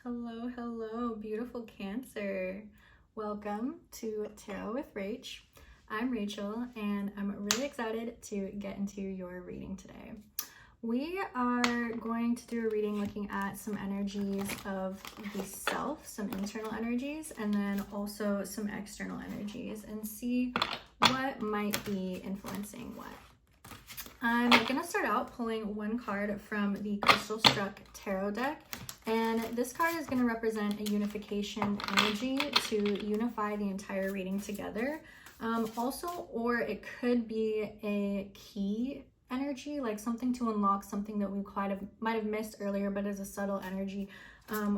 Hello, hello, beautiful Cancer. Welcome to Tarot with Rach. I'm Rachel, and I'm really excited to get into your reading today. We are going to do a reading looking at some energies of the self, some internal energies, and then also some external energies, and see what might be influencing what. I'm going to start out pulling one card from the Crystal Struck Tarot deck. And this card is going to represent a unification energy to unify the entire reading together. Or it could be a key energy, like something to unlock something that we might have missed earlier, but is a subtle energy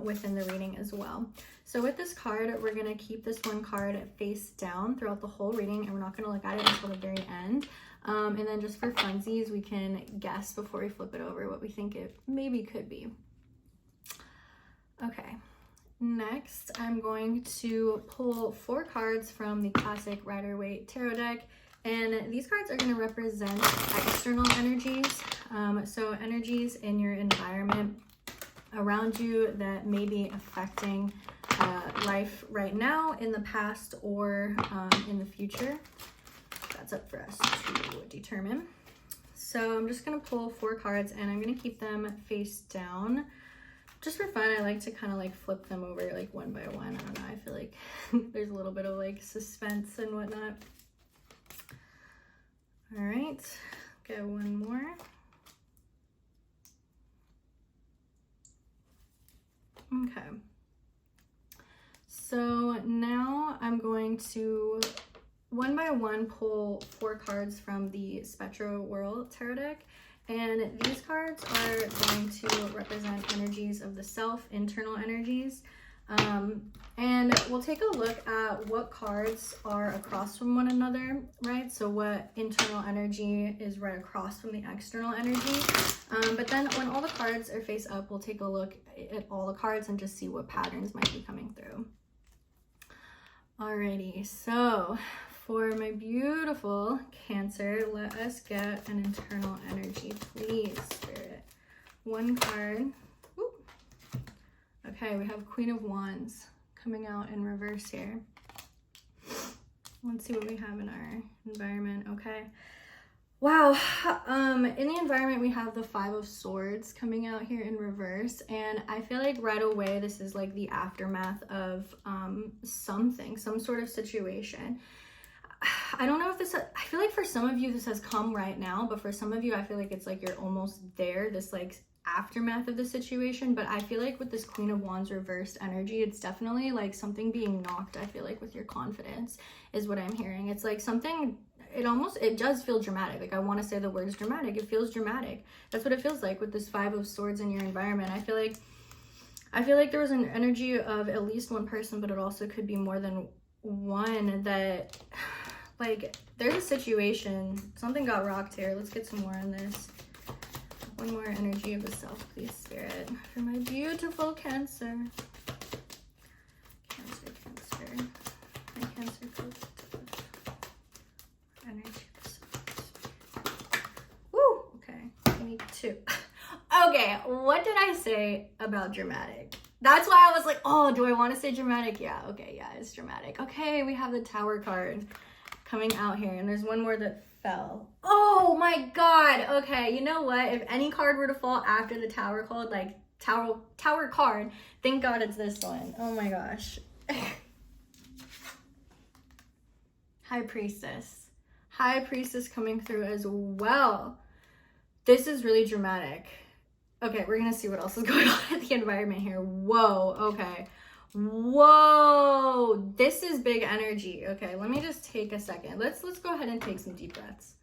within the reading as well. So with this card, we're going to keep this one card face down throughout the whole reading, and we're not going to look at it until the very end. And then just for funsies, we can guess before we flip it over what we think it maybe could be. Okay, next I'm going to pull 4 cards from the classic Rider-Waite Tarot deck, and these cards are going to represent external energies, so energies in your environment around you that may be affecting life right now, in the past, or in the future. That's up for us to determine. So I'm just going to pull 4 cards, and I'm going to keep them face down. Just for fun, I like to kind of like flip them over like one by one. I don't know, I feel like there's a little bit of like suspense and whatnot. All right, get one more. Okay. So now I'm going to one by one pull 4 cards from the Spectro World Tarot deck. And these cards are going to represent energies of the self, internal energies. And we'll take a look at what cards are across from one another, right? So what internal energy is right across from the external energy. But then when all the cards are face up, we'll take a look at all the cards and just see what patterns might be coming through. Alrighty, so for my beautiful Cancer, let us get an internal energy, please, Spirit. One card. Woo. Okay, we have Queen of Wands coming out in reverse here. Let's see what we have in our environment. Okay. Wow. In the environment, we have the 5 of Swords coming out here in reverse. And I feel like right away, this is like the aftermath of some sort of situation. I don't know if this, I feel like for some of you this has come right now, but for some of you I feel like it's like you're almost there, this like aftermath of the situation. But I feel like with this Queen of Wands reversed energy, it's definitely like something being knocked, I feel like, with your confidence is what I'm hearing. It's like something, it does feel dramatic. Like I want to say the words dramatic, it feels dramatic. That's what it feels like with this 5 of Swords in your environment. I feel like there was an energy of at least one person, but it also could be more than one that, like, there's a situation, something got rocked here. Let's get some more on this. One more energy of the self, please, Spirit, for my beautiful Cancer. Cancer. My Cancer collective. Energy of the self. Woo! Okay, give me 2. Okay, what did I say about dramatic? That's why I was like, oh, do I want to say dramatic? Yeah, okay, yeah, it's dramatic. Okay, we have the Tower card coming out here, and there's one more that fell. Oh my god. Okay, you know what, if any card were to fall after the Tower card, like tower card, thank god it's this one. Oh my gosh. High Priestess coming through as well. This is really dramatic. Okay, we're gonna see what else is going on in the environment here. Whoa, okay. Whoa, this is big energy. Okay, let me just take a second. Let's go ahead and take some deep breaths.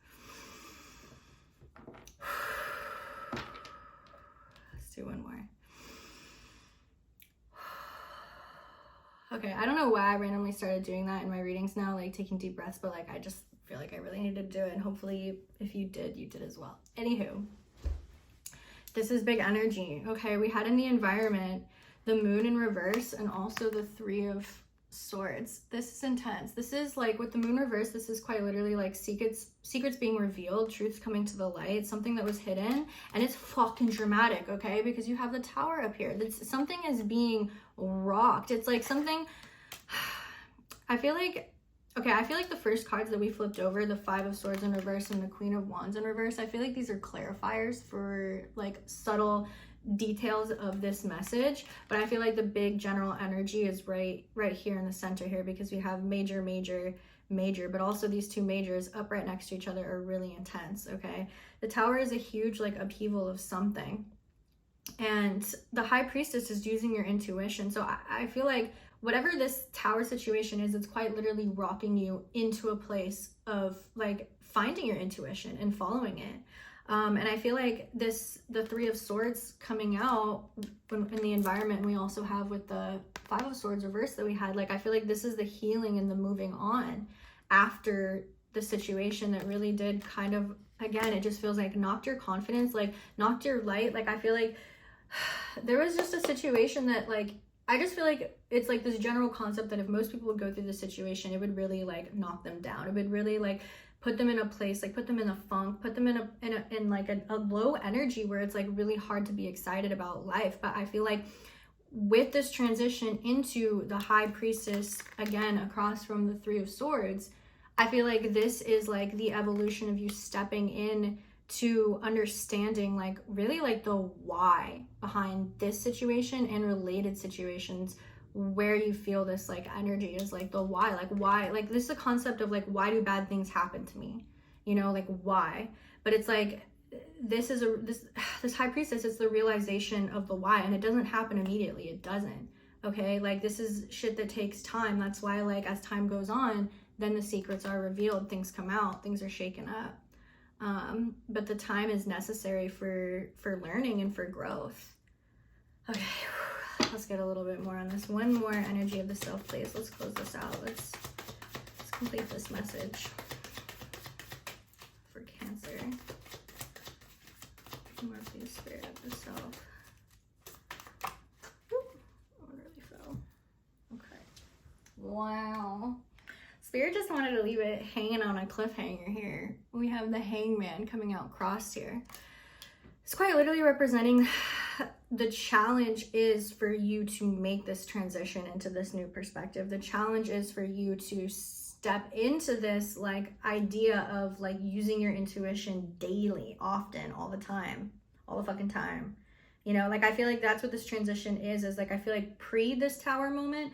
Let's do one more. Okay, I don't know why I randomly started doing that in my readings now, like taking deep breaths, but like I just feel like I really needed to do it, and hopefully if you did, you did as well. Anywho, this is big energy. Okay, we had in the environment the Moon in reverse and also the 3 of Swords. This is intense. This is like with the moon reverse, this is quite literally like secrets being revealed, truths coming to the light, something that was hidden, and it's fucking dramatic, okay? Because you have the Tower up here. Something is being rocked. It's like something I feel like the first cards that we flipped over, the Five of Swords in reverse and the Queen of Wands in reverse, I feel like these are clarifiers for like subtle details of this message, but I feel like the big general energy is right here in the center here, because we have major, but also these two majors up right next to each other are really intense, okay? The Tower is a huge like upheaval of something, and the High Priestess is using your intuition. So I feel like whatever this Tower situation is, it's quite literally rocking you into a place of like finding your intuition and following it. And I feel like the Three of Swords coming out in the environment, we also have with the Five of Swords reverse that we had, like, I feel like this is the healing and the moving on after the situation that really did kind of, again, it just feels like knocked your confidence, like knocked your light. Like, I feel like there was just a situation that, like, I just feel like it's like this general concept that if most people would go through this situation, it would really like knock them down. It would really like put them in a place, like put them in a funk, put them in like a low energy where it's like really hard to be excited about life. But I feel like with this transition into the High Priestess, again, across from the Three of Swords, I feel like this is like the evolution of you stepping in to understanding like really like the why behind this situation and related situations where you feel this like energy is like the why, like this is a concept of like, why do bad things happen to me, you know, like why? But it's like this High Priestess, it's the realization of the why, and it doesn't happen immediately. It doesn't, okay? Like this is shit that takes time. That's why like as time goes on, then the secrets are revealed, things come out, things are shaken up. But the time is necessary for learning and for growth. Okay, let's get a little bit more on this. One more energy of the self, please. Let's close this out. Let's complete this message for Cancer. More, please, Spirit of the self. Whoop, one really fell. Okay. Wow. Spirit just wanted to leave it hanging on a cliffhanger here. We have the Hangman coming out crossed here. It's quite literally representing the challenge is for you to make this transition into this new perspective. The challenge is for you to step into this like idea of like using your intuition daily, often, all the time, all the fucking time. You know, like I feel like that's what this transition is like, I feel like pre this Tower moment,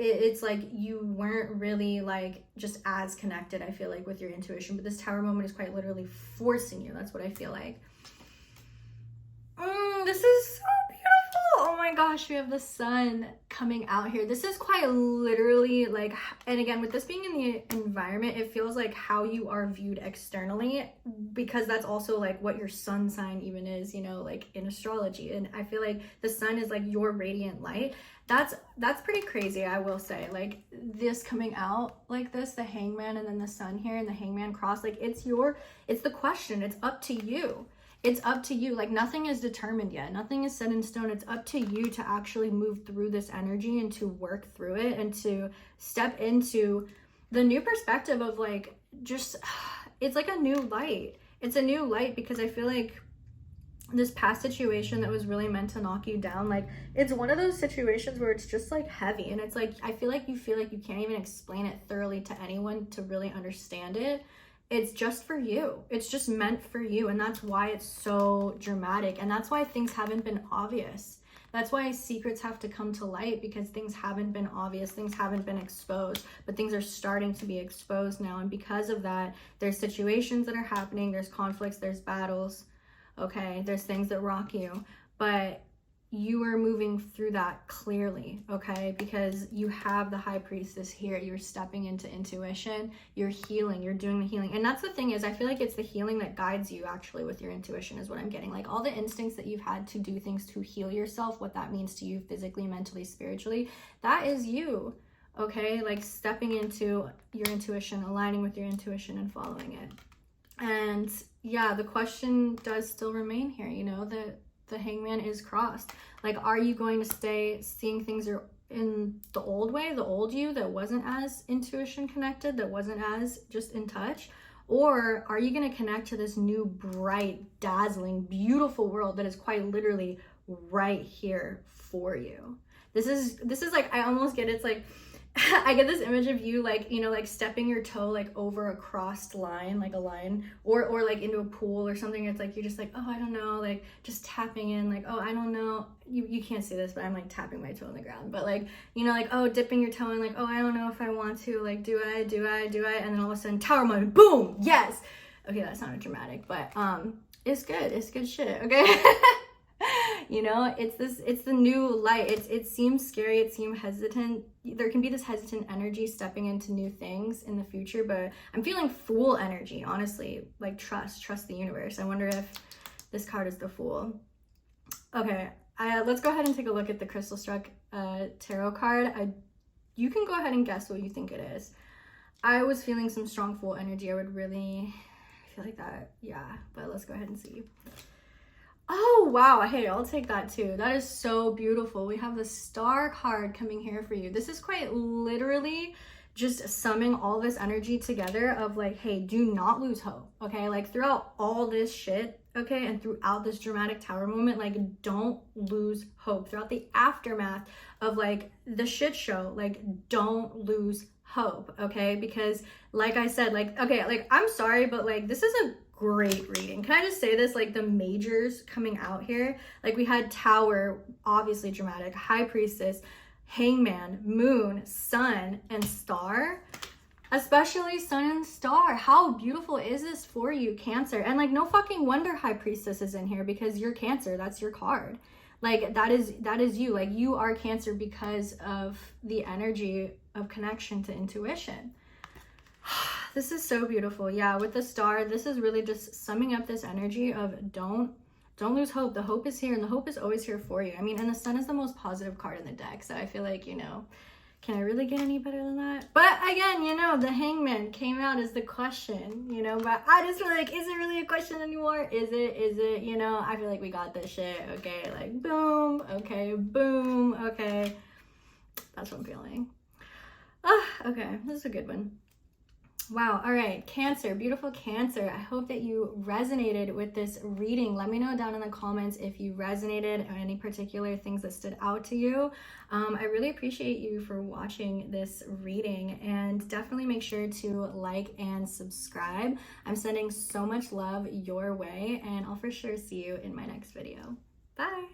it's like you weren't really like just as connected, I feel like, with your intuition, but this Tower moment is quite literally forcing you. That's what I feel like. This is so beautiful. Oh my gosh, we have the sun coming out here. This is quite literally like, and again, with this being in the environment, it feels like how you are viewed externally, because that's also like what your sun sign even is, you know, like in astrology. And I feel like the sun is like your radiant light. That's pretty crazy, I will say. Like this coming out like this, the Hangman and then the sun here and the Hangman cross, like it's the question. It's up to you. It's up to you. Like nothing is determined yet. Nothing is set in stone. It's up to you to actually move through this energy and to work through it and to step into the new perspective of like, just, it's like a new light. It's a new light, because I feel like this past situation that was really meant to knock you down, like it's one of those situations where it's just like heavy, and it's like I feel like you can't even explain it thoroughly to anyone to really understand it. It's just for you. It's just meant for you, and that's why it's so dramatic, and that's why things haven't been obvious. That's why secrets have to come to light, because things haven't been obvious, things haven't been exposed, but things are starting to be exposed now. And because of that, there's situations that are happening, there's conflicts, there's battles, okay, there's things that rock you, but you are moving through that clearly, okay, because you have the High Priestess here. You're stepping into intuition, you're healing, you're doing the healing. And that's the thing, is I feel like it's the healing that guides you actually with your intuition, is what I'm getting. Like all the instincts that you've had to do things to heal yourself, what that means to you physically, mentally, spiritually, that is you, okay? Like stepping into your intuition, aligning with your intuition and following it. And yeah, the question does still remain here, you know, that the Hangman is crossed. Like, are you going to stay seeing things in the old way, the old you that wasn't as intuition connected, that wasn't as just in touch? Or are you going to connect to this new, bright, dazzling, beautiful world that is quite literally right here for you? This is like, I almost get, it's like, I get this image of you, like, you know, like stepping your toe like over a crossed line, like a line, or like into a pool or something. It's like, you're just like, oh, I don't know, like just tapping in, like, oh, I don't know. You can't see this, but I'm like tapping my toe on the ground. But like, you know, like, oh, dipping your toe in, like, oh, I don't know if I want to, like, do I? And then all of a sudden, tower moment, boom, yes. Okay, that sounded dramatic, but it's good. It's good shit, okay? You know, it's the new light. It seems scary, it seems hesitant. There can be this hesitant energy stepping into new things in the future, but I'm feeling Fool energy, honestly. Like trust the universe. I wonder if this card is the Fool. Okay, let's go ahead and take a look at the Crystal Struck tarot card. You can go ahead and guess what you think it is. I was feeling some strong Fool energy. I would really feel like that, yeah, but let's go ahead and see. Oh, wow. Hey, I'll take that too. That is so beautiful. We have the Star card coming here for you. This is quite literally just summing all this energy together of like, hey, do not lose hope, okay? Like throughout all this shit, okay, and throughout this dramatic tower moment, like don't lose hope. Throughout the aftermath of like the shit show, like don't lose hope, okay? Because like I said, like, okay, like I'm sorry, but like this is a great reading. Can I just say this? Like the majors coming out here, like we had Tower, obviously dramatic, High Priestess, Hangman, Moon, Sun, and Star. Especially Sun and Star. How beautiful is this for you, Cancer? And like no fucking wonder High Priestess is in here, because you're Cancer. That's your card. Like that is you. Like you are Cancer because of the energy of connection to intuition. This is so beautiful. Yeah, with the Star, this is really just summing up this energy of don't lose hope. The hope is here, and the hope is always here for you. I mean, and the Sun is the most positive card in the deck, so I feel like, you know, can I really get any better than that? But again, you know, the Hangman came out as the question, you know, but I just feel like, is it really a question anymore? Is it, you know, I feel like we got this shit, okay, like boom, okay, boom, okay. That's what I'm feeling. Okay, this is a good one. Wow. All right. Cancer, beautiful Cancer. I hope that you resonated with this reading. Let me know down in the comments if you resonated or any particular things that stood out to you. I really appreciate you for watching this reading, and definitely make sure to like and subscribe. I'm sending so much love your way, and I'll for sure see you in my next video. Bye.